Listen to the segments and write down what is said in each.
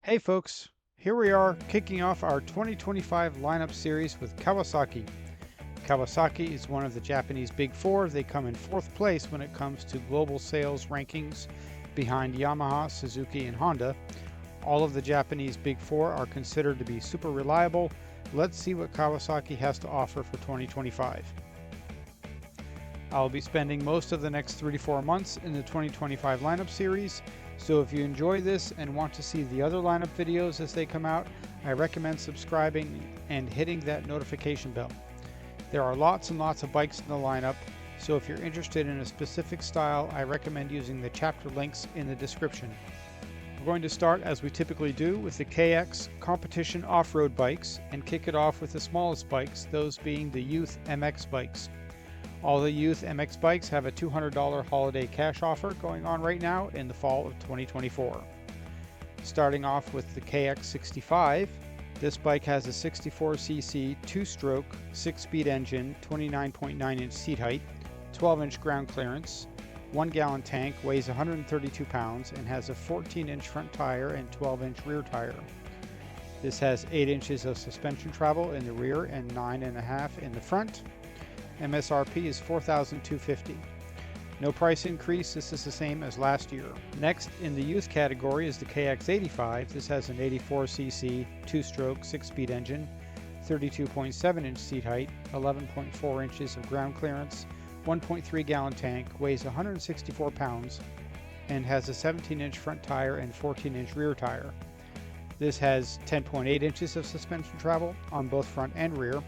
Hey folks, here we are kicking off our 2025 lineup series with Kawasaki. Kawasaki is one of the Japanese Big Four. They come in fourth place when it comes to global sales rankings behind Yamaha, Suzuki, and Honda. All of the Japanese Big Four are considered to be super reliable. Let's see what Kawasaki has to offer for 2025. I'll be spending most of the next 3 to 4 months in the 2025 lineup series. So if you enjoy this and want to see the other lineup videos as they come out, I recommend subscribing and hitting that notification bell. There are lots and lots of bikes in the lineup, so if you're interested in a specific style, I recommend using the chapter links in the description. We're going to start, as we typically do, with the KX competition off-road bikes and kick it off with the smallest bikes, those being the Youth MX bikes. All the Youth MX bikes have a $200 holiday cash offer going on right now in the fall of 2024. Starting off with the KX65, this bike has a 64cc 2-stroke 6-speed engine, 29.9-inch seat height, 12-inch ground clearance, 1-gallon tank, weighs 132 pounds, and has a 14-inch front tire and 12-inch rear tire. This has 8 inches of suspension travel in the rear and 9.5 in the front. MSRP is $4,250. No price increase, this is the same as last year. Next in the youth category is the KX85. This has an 84cc 2-stroke 6-speed engine, 32.7-inch seat height, 11.4 inches of ground clearance, 1.3-gallon tank, weighs 164 pounds, and has a 17-inch front tire and 14-inch rear tire. This has 10.8 inches of suspension travel on both front and rear.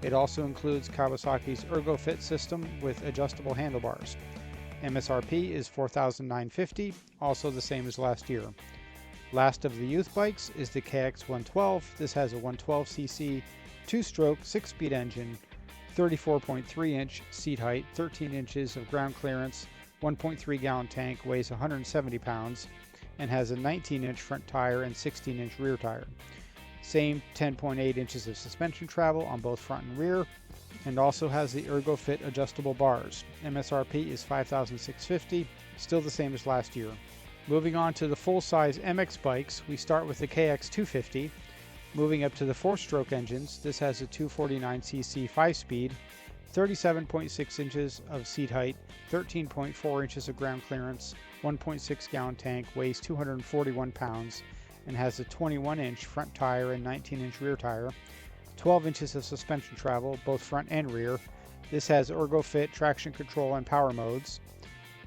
It also includes Kawasaki's ErgoFit system with adjustable handlebars. MSRP is $4,950, also the same as last year. Last of the youth bikes is the KX112. This has a 112cc 2-stroke 6-speed engine, 34.3-inch seat height, 13 inches of ground clearance, 1.3-gallon tank, weighs 170 pounds, and has a 19-inch front tire and 16-inch rear tire. Same 10.8 inches of suspension travel on both front and rear, and also has the ErgoFit adjustable bars. MSRP is $5,650, still the same as last year. Moving on to the full-size MX bikes, we start with the KX250. Moving up to the 4-stroke engines, this has a 249cc 5-speed, 37.6 inches of seat height, 13.4 inches of ground clearance, 1.6-gallon tank, weighs 241 pounds, and has a 21-inch front tire and 19-inch rear tire, 12 inches of suspension travel, both front and rear. This has ErgoFit traction control and power modes.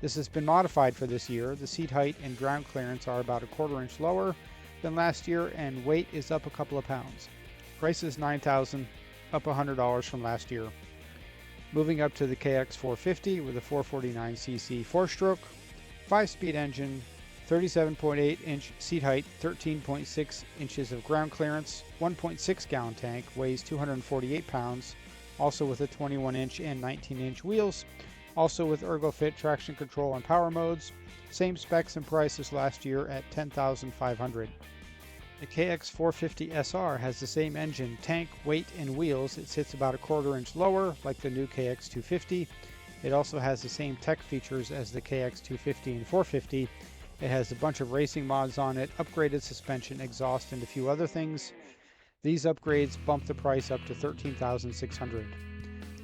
This has been modified for this year. The seat height and ground clearance are about a quarter-inch lower than last year, and weight is up a couple of pounds. Price is $9,000, up $100 from last year. Moving up to the KX450 with a 449cc 4-stroke, 5-speed engine, 37.8-inch seat height, 13.6 inches of ground clearance, 1.6-gallon tank, weighs 248 pounds, also with a 21-inch and 19-inch wheels, also with ErgoFit traction control and power modes, same specs and price as last year at $10,500. The KX450 SR has the same engine, tank, weight, and wheels. It sits about a quarter-inch lower, like the new KX250. It also has the same tech features as the KX250 and 450. It has a bunch of racing mods on it, upgraded suspension, exhaust, and a few other things. These upgrades bump the price up to $13,600.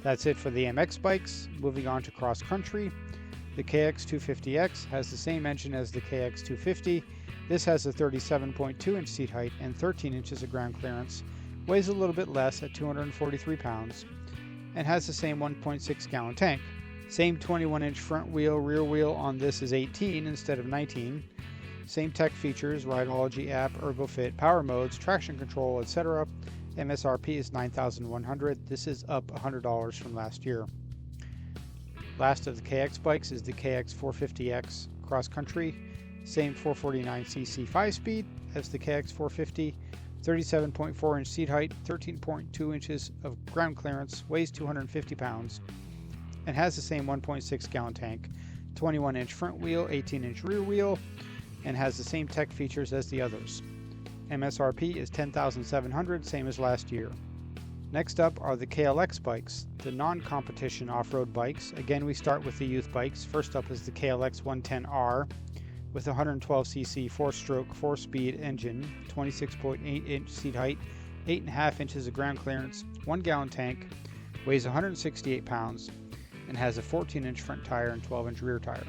That's it for the MX bikes. Moving on to cross country, the KX250X has the same engine as the KX250. This has a 37.2-inch seat height and 13 inches of ground clearance, weighs a little bit less at 243 pounds, and has the same 1.6-gallon tank. Same 21-inch front wheel, rear wheel on this is 18 instead of 19. Same tech features, Rideology app, ErgoFit, power modes, traction control, etc. MSRP is $9,100. This is up $100 from last year. Last of the KX bikes is the KX450X cross country. Same 449cc 5-speed as the KX450. 37.4-inch seat height, 13.2 inches of ground clearance, weighs 250 pounds. And has the same 1.6-gallon tank, 21-inch front wheel, 18-inch rear wheel, and has the same tech features as the others. MSRP is $10,700, same as last year. Next up are the KLX bikes, the non-competition off-road bikes. Again, we start with the youth bikes. First up is the KLX 110R with a 112cc 4-stroke 4-speed engine, 26.8-inch seat height, 8.5 inches of ground clearance, 1-gallon tank, weighs 168 pounds, and has a 14-inch front tire and 12-inch rear tire.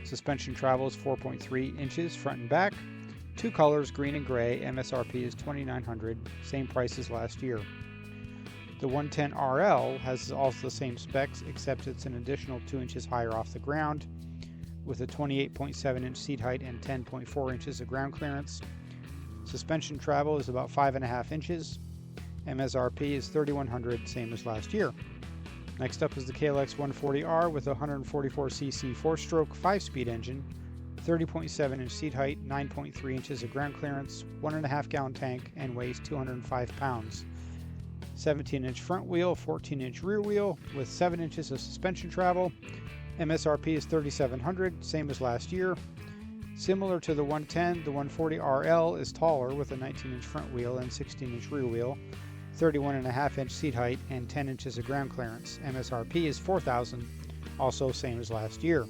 Suspension travels 4.3 inches front and back. 2 colors, green and gray. MSRP is $2,900, same price as last year. The 110 RL has also the same specs, except it's an additional 2 inches higher off the ground, with a 28.7-inch seat height and 10.4 inches of ground clearance. Suspension travel is about 5.5 inches. MSRP is $3,100, same as last year. Next up is the KLX 140R with a 144cc 4-stroke 5-speed engine, 30.7-inch seat height, 9.3 inches of ground clearance, 1.5-gallon tank, and weighs 205 pounds. 17-inch front wheel, 14-inch rear wheel with 7 inches of suspension travel. MSRP is $3,700, same as last year. Similar to the 110, the 140RL is taller with a 19-inch front wheel and 16-inch rear wheel, 31.5-inch seat height, and 10 inches of ground clearance. MSRP is $4,000, also same as last year.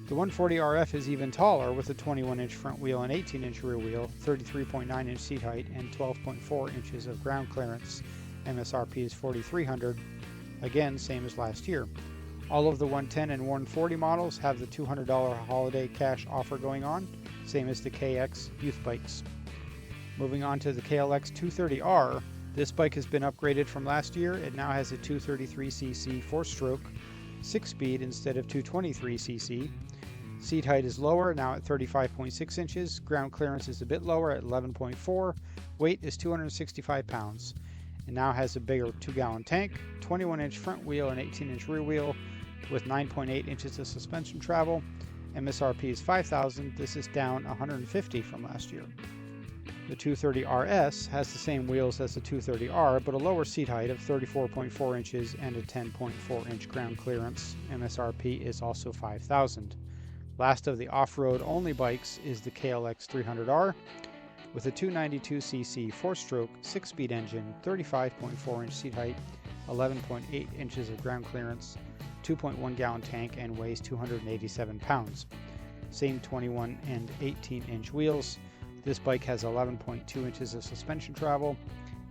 The 140RF is even taller with a 21-inch front wheel and 18-inch rear wheel, 33.9-inch seat height, and 12.4 inches of ground clearance. MSRP is $4,300, again same as last year. All of the 110 and 140 models have the $200 holiday cash offer going on, same as the KX youth bikes. Moving on to the KLX 230R, this bike has been upgraded from last year. It now has a 233cc 4-stroke 6-speed instead of 223cc. Seat height is lower, now at 35.6 inches. Ground clearance is a bit lower at 11.4. Weight is 265 pounds. It now has a bigger 2-gallon tank, 21-inch front wheel and 18-inch rear wheel with 9.8 inches of suspension travel. MSRP is $5,000. This is down $150 from last year. The 230RS has the same wheels as the 230R, but a lower seat height of 34.4 inches and a 10.4-inch ground clearance. MSRP is also $5,000. Last of the off-road only bikes is the KLX 300R with a 292cc 4-stroke 6-speed engine, 35.4-inch seat height, 11.8 inches of ground clearance, 2.1-gallon tank, and weighs 287 pounds. Same 21 and 18-inch wheels. This bike has 11.2 inches of suspension travel.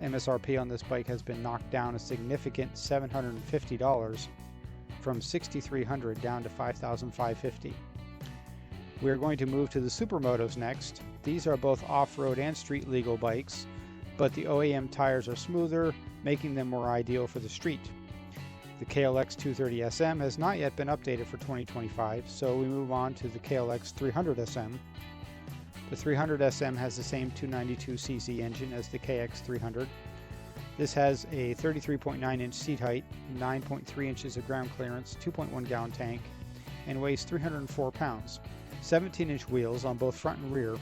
MSRP on this bike has been knocked down a significant $750 from $6,300 down to $5,550. We are going to move to the Supermotos next. These are both off-road and street legal bikes, but the OEM tires are smoother, making them more ideal for the street. The KLX 230 SM has not yet been updated for 2025, so we move on to the KLX 300 SM. The 300 SM has the same 292cc engine as the KX 300. This has a 33.9-inch seat height, 9.3 inches of ground clearance, 2.1-gallon tank, and weighs 304 pounds. 17-inch wheels on both front and rear,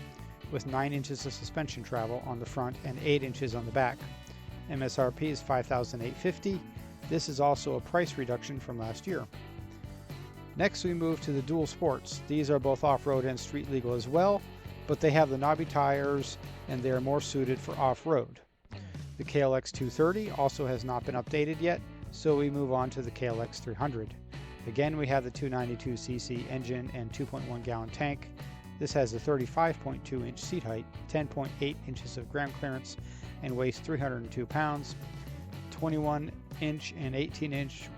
with 9 inches of suspension travel on the front and 8 inches on the back. MSRP is $5,850. This is also a price reduction from last year. Next we move to the Dual Sports. These are both off-road and street legal as well, but they have the knobby tires and they are more suited for off-road. The KLX 230 also has not been updated yet, so we move on to the KLX 300. Again, we have the 292cc engine and 2.1-gallon tank. This has a 35.2-inch seat height, 10.8 inches of ground clearance, and weighs 302 pounds. 21-inch and 18-inch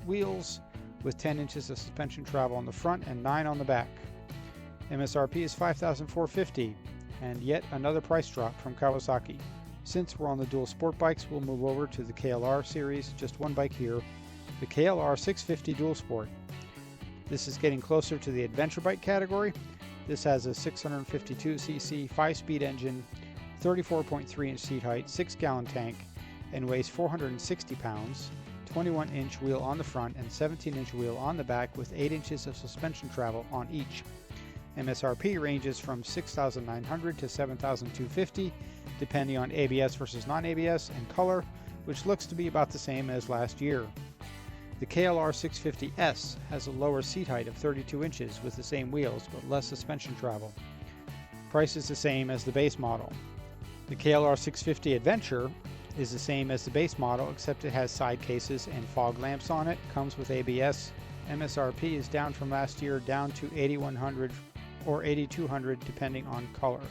wheels with 10 inches of suspension travel on the front and 9 on the back. MSRP is $5,450, and yet another price drop from Kawasaki. Since we're on the dual sport bikes, we'll move over to the KLR series, just one bike here, the KLR 650 Dual Sport. This is getting closer to the adventure bike category. This has a 652cc 5-speed engine, 34.3-inch seat height, 6-gallon tank, and weighs 460 pounds, 21-inch wheel on the front and 17-inch wheel on the back with 8 inches of suspension travel on each. MSRP ranges from $6,900 to $7,250, depending on ABS versus non-ABS and color, which looks to be about the same as last year. The KLR 650S has a lower seat height of 32 inches with the same wheels but less suspension travel. Price is the same as the base model. The KLR 650 Adventure is the same as the base model, except it has side cases and fog lamps on it, comes with ABS. MSRP is down from last year, down to $8,100 or 8200 depending on color.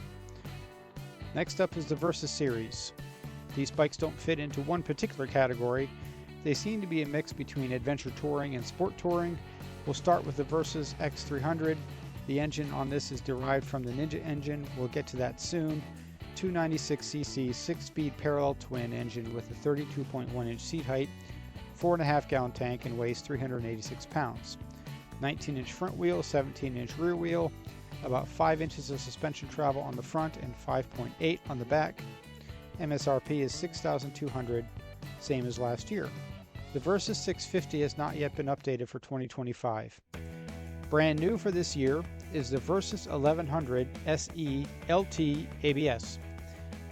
Next up is the Versys series. These bikes don't fit into one particular category. They seem to be a mix between adventure touring and sport touring. We'll start with the Versys X300. The engine on this is derived from the Ninja engine. We'll get to that soon. 296cc 6-speed parallel twin engine with a 32.1-inch seat height, 4.5 gallon tank, and weighs 386 pounds. 19-inch front wheel, 17-inch rear wheel, about 5 inches of suspension travel on the front and 5.8 on the back. MSRP is $6,200, same as last year. The Versys 650 has not yet been updated for 2025. Brand new for this year is the Versys 1100 SE LT ABS.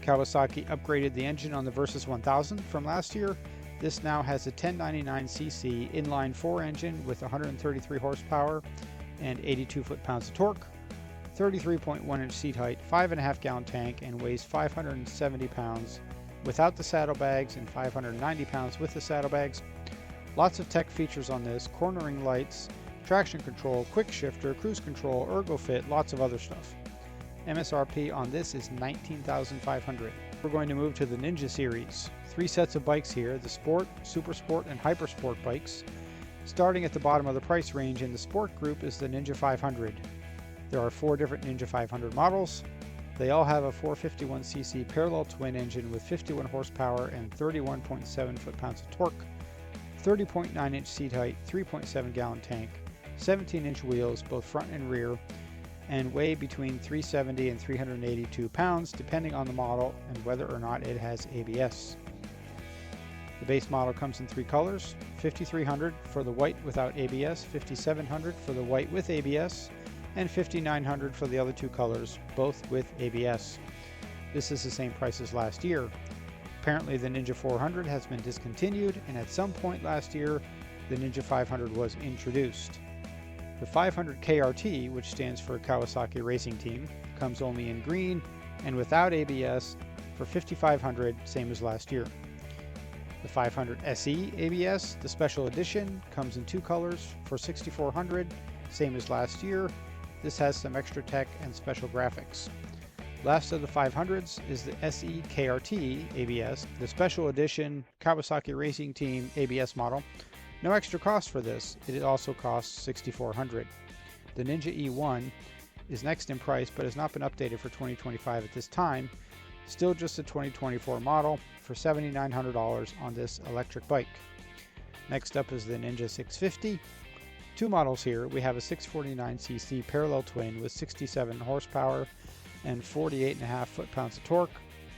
Kawasaki upgraded the engine on the Versys 1000 from last year. This now has a 1099cc inline-4 engine with 133 horsepower and 82 foot-pounds of torque, 33.1-inch seat height, 5.5 gallon tank, and weighs 570 pounds without the saddlebags and 590 pounds with the saddlebags. Lots of tech features on this: cornering lights, traction control, quick shifter, cruise control, ergo fit, lots of other stuff. MSRP on this is $19,500. We're going to move to the Ninja series. 3 sets of bikes here: the Sport, Super Sport, and Hyper Sport bikes. Starting at the bottom of the price range in the Sport group is the Ninja 500. There are 4 different Ninja 500 models. They all have a 451cc parallel twin engine with 51 horsepower and 31.7 foot-pounds of torque, 30.9-inch seat height, 3.7 gallon tank, 17-inch wheels, both front and rear, and weigh between 370 and 382 pounds depending on the model and whether or not it has ABS. The base model comes in 3 colors: 5300 for the white without ABS, 5700 for the white with ABS, and 5900 for the other 2 colors, both with ABS. This is the same price as last year. Apparently the Ninja 400 has been discontinued, and at some point last year the Ninja 500 was introduced. The 500 KRT, which stands for Kawasaki Racing Team, comes only in green and without ABS for $5,500, same as last year. The 500 SE ABS, the special edition, comes in 2 colors for $6,400, same as last year. This has some extra tech and special graphics. Last of the 500s is the SE KRT ABS, the special edition Kawasaki Racing Team ABS model. No extra cost for this. It also costs $6,400. The Ninja E1 is next in price but has not been updated for 2025 at this time. Still just a 2024 model for $7,900 on this electric bike. Next up is the Ninja 650. 2 models here. We have a 649cc parallel twin with 67 horsepower and 48.5 foot-pounds of torque,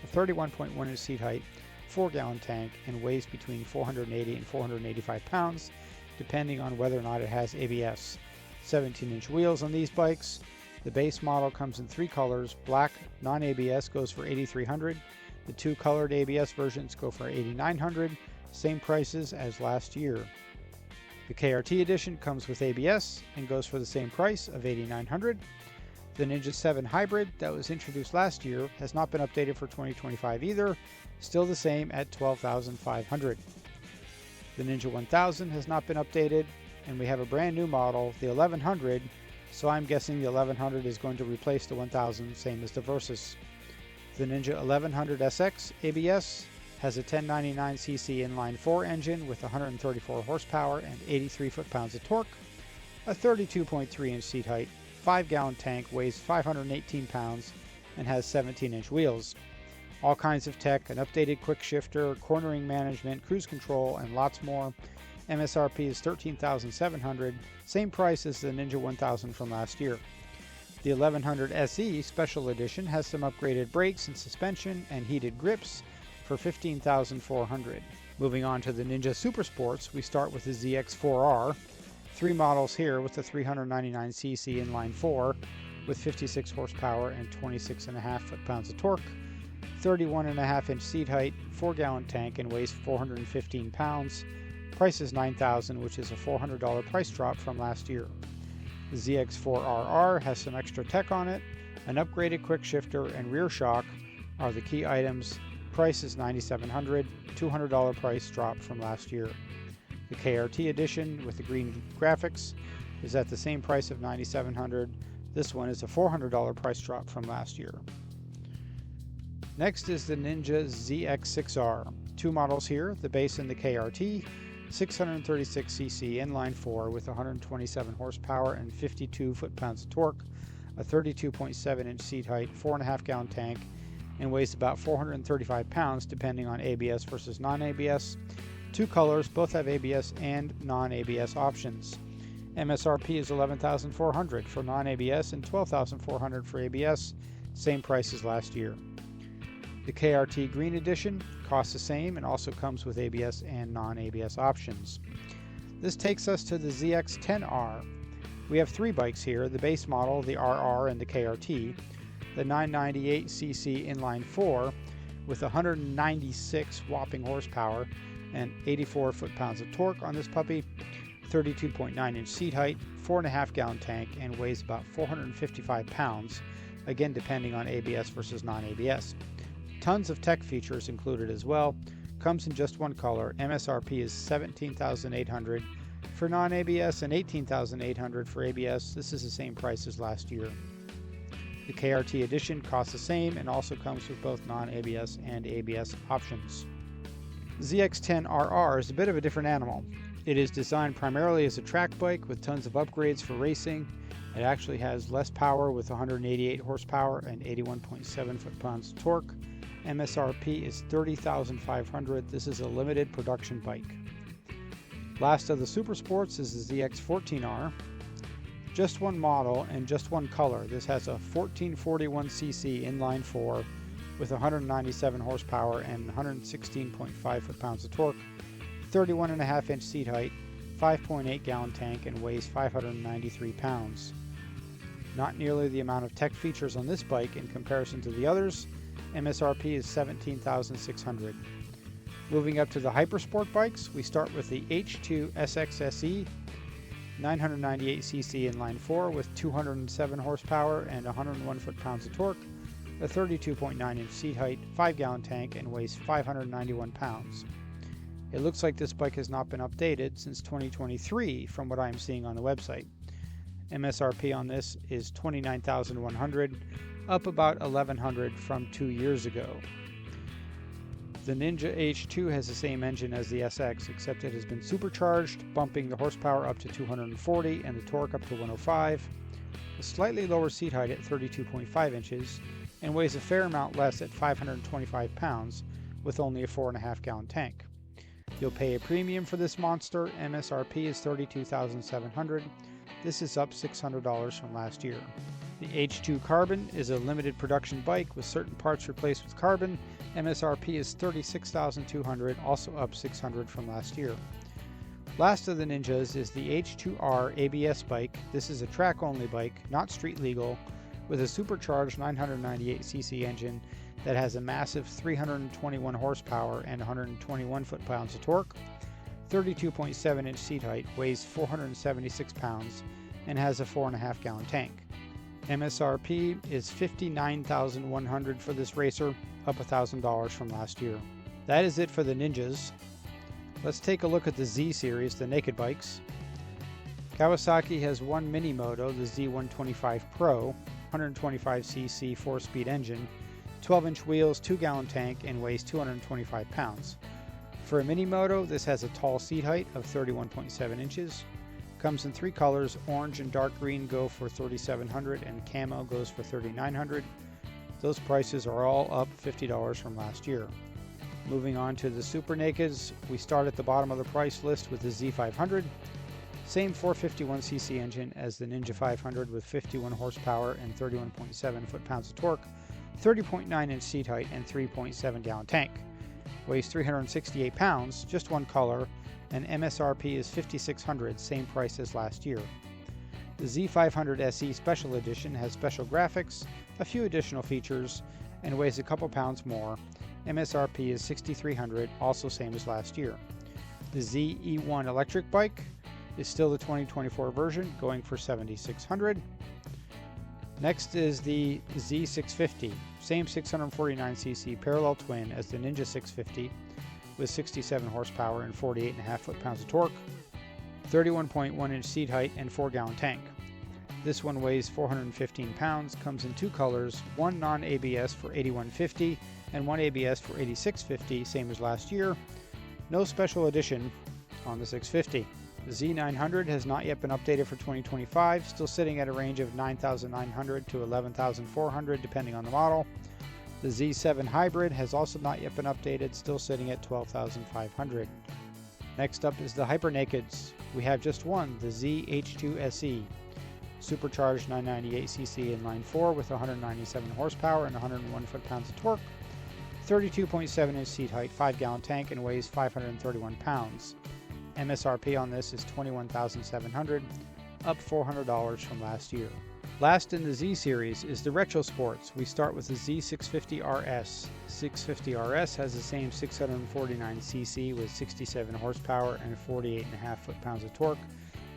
a 31.1-inch seat height, 4 gallon tank, and weighs between 480 and 485 pounds depending on whether or not it has ABS. 17-inch wheels on these bikes. The base model comes in 3 colors. Black non-ABS goes for $8,300. The 2 colored ABS versions go for $8,900, same prices as last year. The KRT edition comes with ABS and goes for the same price of $8,900. The Ninja 7 Hybrid that was introduced last year has not been updated for 2025 either, still the same at $12,500. The Ninja 1000 has not been updated, and we have a brand new model, the 1100, so I'm guessing the 1100 is going to replace the 1000, same as the Versys. The Ninja 1100 SX ABS has a 1099cc inline-4 engine with 134 horsepower and 83 foot-pounds of torque, a 32.3-inch seat height, 5 gallon tank, weighs 518 pounds, and has 17-inch wheels. All kinds of tech, an updated quick shifter, cornering management, cruise control, and lots more. MSRP is $13,700, same price as the Ninja 1000 from last year. The 1100 SE Special Edition has some upgraded brakes and suspension and heated grips for $15,400. Moving on to the Ninja Super Sports, we start with the ZX4R. 3 models here with the 399cc inline-4 with 56 horsepower and 26.5 foot-pounds of torque, 31.5-inch seat height, 4 gallon tank, and weighs 415 pounds. Price is $9,000, which is a $400 price drop from last year. The ZX4RR has some extra tech on it. An upgraded quick shifter and rear shock are the key items. Price is $9,700, $200 price drop from last year. The KRT edition with the green graphics is at the same price of $9,700. This one is a $400 price drop from last year. Next is the Ninja ZX6R. Two models here, the base and the KRT, 636cc inline 4 with 127 horsepower and 52 foot-pounds of torque, a 32.7-inch seat height, 4.5 gallon tank, and weighs about 435 pounds depending on ABS versus non-ABS. Two colors, both have ABS and non-ABS options. MSRP is $11,400 for non-ABS and $12,400 for ABS, same price as last year. The KRT Green Edition costs the same and also comes with ABS and non-ABS options. This takes us to the ZX10R. We have three bikes here, the base model, the RR, and the KRT. The 998cc inline 4 with 196 whopping horsepower and 84 foot-pounds of torque on this puppy, 32.9-inch seat height, 4.5 gallon tank, and weighs about 455 pounds, again depending on ABS versus non-ABS. Tons of tech features included as well. Comes in just one color. MSRP is $17,800 for non-ABS and $18,800 for ABS. This is the same price as last year. The KRT edition costs the same and also comes with both non-ABS and ABS options. ZX10RR is a bit of a different animal. It is designed primarily as a track bike with tons of upgrades for racing. It actually has less power with 188 horsepower and 81.7 foot-pounds of torque. MSRP is $30,500. This is a limited production bike. Last of the Super Sports is the ZX14R. Just one model and just one color. This has a 1441cc inline 4 with 197 horsepower and 116.5 foot-pounds of torque, 31.5-inch seat height, 5.8 gallon tank, and weighs 593 pounds. Not nearly the amount of tech features on this bike in comparison to the others. MSRP is $17,600. Moving up to the Hypersport bikes, we start with the H2 SXSE, 998cc inline 4 with 207 horsepower and 101 foot-pounds of torque, a 32.9-inch seat height, 5 gallon tank, and weighs 591 pounds. It looks like this bike has not been updated since 2023 from what I am seeing on the website. MSRP on this is $29,100, up about $1,100 from 2 years ago. The Ninja H2 has the same engine as the SX, except it has been supercharged, bumping the horsepower up to 240 and the torque up to 105, a slightly lower seat height at 32.5 inches, and weighs a fair amount less at 525 pounds with only a 4.5 gallon tank. You'll pay a premium for this monster. MSRP is $32,700. This is up $600 from last year. The H2 Carbon is a limited production bike with certain parts replaced with carbon. MSRP is $36,200, also up $600 from last year. Last of the Ninjas is the H2R ABS bike. This is a track-only bike, not street legal, with a supercharged 998cc engine that has a massive 321 horsepower and 121 foot-pounds of torque, 32.7-inch seat height, weighs 476 pounds, and has a 4.5 gallon tank. MSRP is $59,100 for this racer, up $1,000 from last year. That is it for the Ninjas. Let's take a look at the Z series, the naked bikes. Kawasaki has one mini moto, the Z125 Pro, 125cc 4-speed engine, 12-inch wheels, 2 gallon tank, and weighs 225 pounds. For a mini moto, this has a tall seat height of 31.7 inches. Comes in three colors, orange and dark green go for $3,700 and camo goes for $3,900. Those prices are all up $50 from last year. Moving on to the Super Nakeds, we start at the bottom of the price list with the Z500. Same 451cc engine as the Ninja 500 with 51 horsepower and 31.7 foot-pounds of torque, 30.9-inch seat height, and 3.7 gallon tank. Weighs 368 pounds, just one color, and MSRP is $5,600, same price as last year. The Z500 SE Special Edition has special graphics, a few additional features, and weighs a couple pounds more. MSRP is $6,300, also same as last year. The ZE1 electric bike is still the 2024 version, going for $7,600. Next is the Z650, same 649cc parallel twin as the Ninja 650, with 67 horsepower and 48.5 foot-pounds of torque, 31.1-inch seat height, and 4 gallon tank. This one weighs 415 pounds, comes in two colors, one non-ABS for $81.50 and one ABS for $86.50, same as last year. No special edition on the 650. The Z900 has not yet been updated for 2025, still sitting at a range of 9,900 to 11,400 depending on the model. The Z7 Hybrid has also not yet been updated, still sitting at 12,500. Next up is the Hyper Nakeds. We have just one, the ZH2 SE. Supercharged 998cc inline 4 with 197 horsepower and 101 foot-pounds of torque. 32.7-inch seat height, 5-gallon tank, and weighs 531 pounds. MSRP on this is $21,700, up $400 from last year. Last in the Z series is the Retro Sports. We start with the Z650RS. 650RS has the same 649cc with 67 horsepower and 48.5 foot-pounds of torque,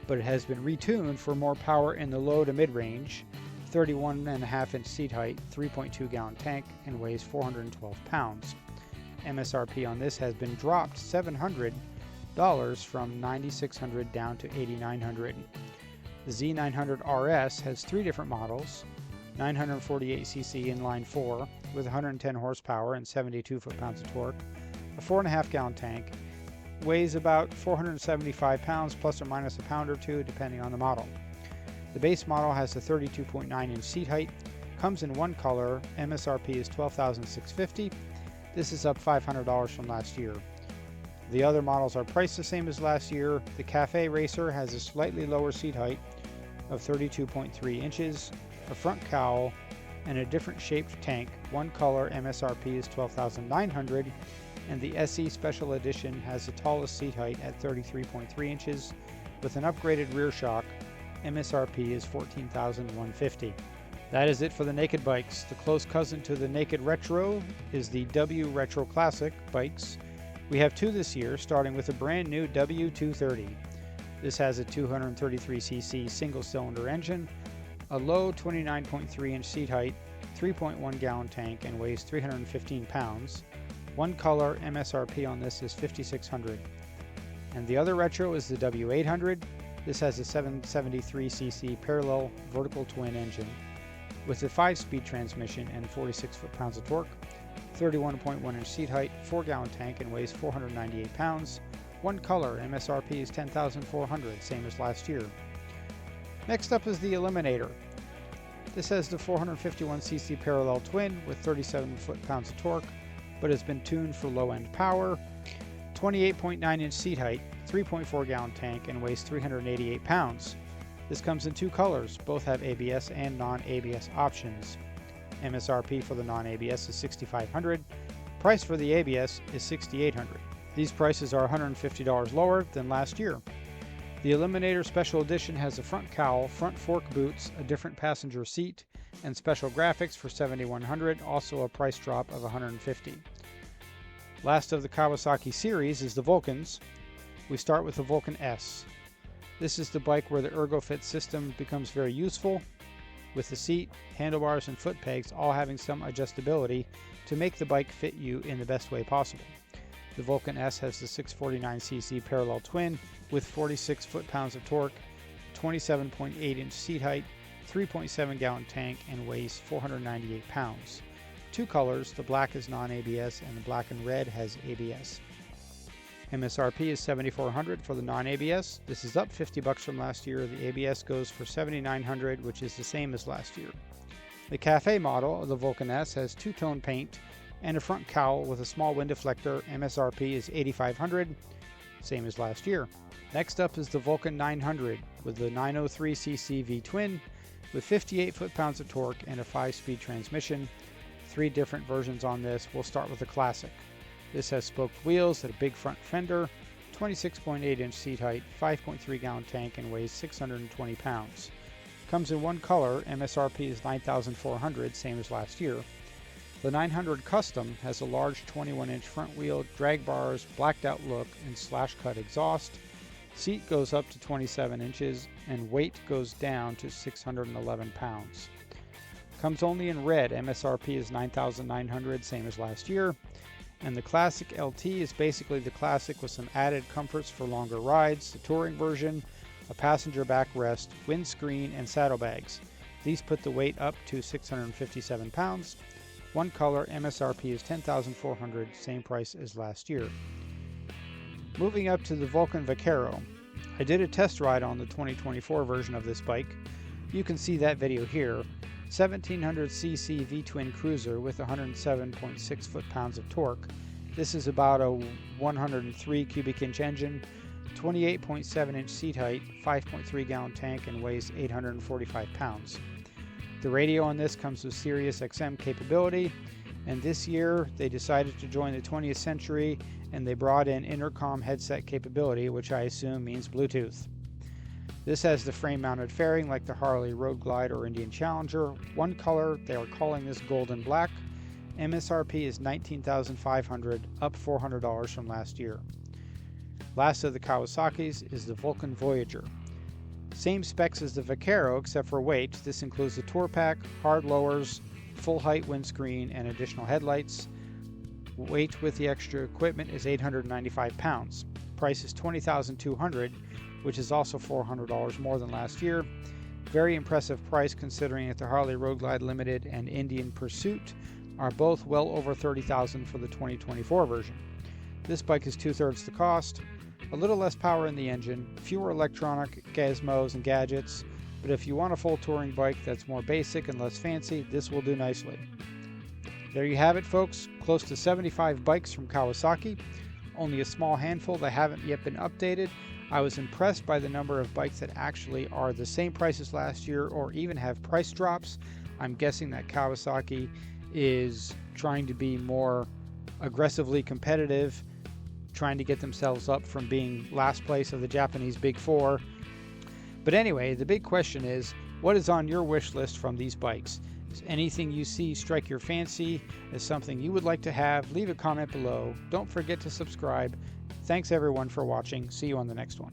but it has been retuned for more power in the low to mid-range. 31.5-inch seat height, 3.2-gallon tank, and weighs 412 pounds. MSRP on this has been dropped $700 from $9,600 down to $8,900. The Z900 RS has three different models: 948cc inline 4 with 110 horsepower and 72 foot-pounds of torque, a 4.5-gallon tank, weighs about 475 pounds plus or minus a pound or two depending on the model. The base model has a 32.9-inch seat height, comes in one color, MSRP is $12,650. This is up $500 from last year. The other models are priced the same as last year. The Cafe Racer has a slightly lower seat height of 32.3 inches, a front cowl, and a different shaped tank. One color, MSRP is $12,900, and the SE Special Edition has the tallest seat height at 33.3 inches with an upgraded rear shock. MSRP is $14,150. That is it for the naked bikes. The close cousin to the naked retro is the W Retro Classic bikes. We have two this year, starting with a brand new W230. This has a 233cc single-cylinder engine, a low 29.3-inch seat height, 3.1-gallon tank, and weighs 315 pounds. One color, MSRP on this is $5,600. And the other retro is the W800. This has a 773cc parallel vertical twin engine with a 5-speed transmission and 46 foot-pounds of torque, 31.1-inch seat height, 4-gallon tank, and weighs 498 pounds. One color, MSRP is $10,400, same as last year. Next up is the Eliminator. This has the 451cc parallel twin with 37 foot-pounds of torque, but has been tuned for low-end power. 28.9-inch seat height, 3.4-gallon tank, and weighs 388 pounds. This comes in two colors. Both have ABS and non-ABS options. MSRP for the non-ABS is $6,500. Price for the ABS is $6,800. These prices are $150 lower than last year. The Eliminator Special Edition has a front cowl, front fork boots, a different passenger seat, and special graphics for $7,100, also a price drop of $150. Last of the Kawasaki series is the Vulcans. We start with the Vulcan S. This is the bike where the ErgoFit system becomes very useful, with the seat, handlebars, and foot pegs all having some adjustability to make the bike fit you in the best way possible. The Vulcan S has the 649cc parallel twin with 46 foot-pounds of torque, 27.8-inch seat height, 3.7-gallon tank, and weighs 498 pounds. Two colors, the black is non-ABS and the black and red has ABS. MSRP is $7,400 for the non-ABS. This is up $50 from last year. The ABS goes for $7,900, which is the same as last year. The Cafe model of the Vulcan S has two-tone paint and a front cowl with a small wind deflector. MSRP is $8,500, same as last year. Next up is the Vulcan 900 with the 903cc V-twin with 58 foot-pounds of torque and a 5-speed transmission. Three different versions on this. We'll start with the Classic. This has spoked wheels and a big front fender, 26.8-inch seat height, 5.3-gallon tank, and weighs 620 pounds. Comes in one color. MSRP is $9,400, same as last year. The 900 Custom has a large 21-inch front wheel, drag bars, blacked out look, and slash-cut exhaust. Seat goes up to 27 inches, and weight goes down to 611 pounds. Comes only in red. MSRP is $9,900, same as last year. And the Classic LT is basically the Classic with some added comforts for longer rides. The touring version a passenger backrest, windscreen, and saddlebags. These put the weight up to 657 pounds. One color, MSRP is $10,400, same price as last year. Moving up to the Vulcan Vaquero. I did a test ride on the 2024 version of this bike. You can see that video here. 1700cc V-twin cruiser with 107.6 foot-pounds of torque. This is about a 103 cubic inch engine, 28.7 inch seat height, 5.3 gallon tank, and weighs 845 pounds. The radio on this comes with Sirius XM capability, and this year they decided to join the 20th century and they brought in intercom headset capability, which I assume means Bluetooth. This has the frame-mounted fairing like the Harley Road Glide or Indian Challenger. One color, they are calling this golden black. MSRP is $19,500, up $400 from last year. Last of the Kawasaki's is the Vulcan Voyager. Same specs as the Vaquero except for weight. This includes the tour pack, hard lowers, full height windscreen, and additional headlights. Weight with the extra equipment is 895 pounds. Price is $20,200, which is also $400 more than last year. Very impressive price considering that the Harley Road Glide Limited and Indian Pursuit are both well over $30,000 for the 2024 version. This bike is 2/3 the cost, a little less power in the engine, fewer electronic gizmos and gadgets, but if you want a full touring bike that's more basic and less fancy, this will do nicely. There you have it, folks. Close to 75 bikes from Kawasaki. Only a small handful that haven't yet been updated. I was impressed by the number of bikes that actually are the same price as last year or even have price drops. I'm guessing that Kawasaki is trying to be more aggressively competitive, trying to get themselves up from being last place of the Japanese Big Four. But anyway, the big question is, what is on your wish list from these bikes? Does anything you see strike your fancy as something you would like to have? Leave a comment below. Don't forget to subscribe. Thanks everyone for watching. See you on the next one.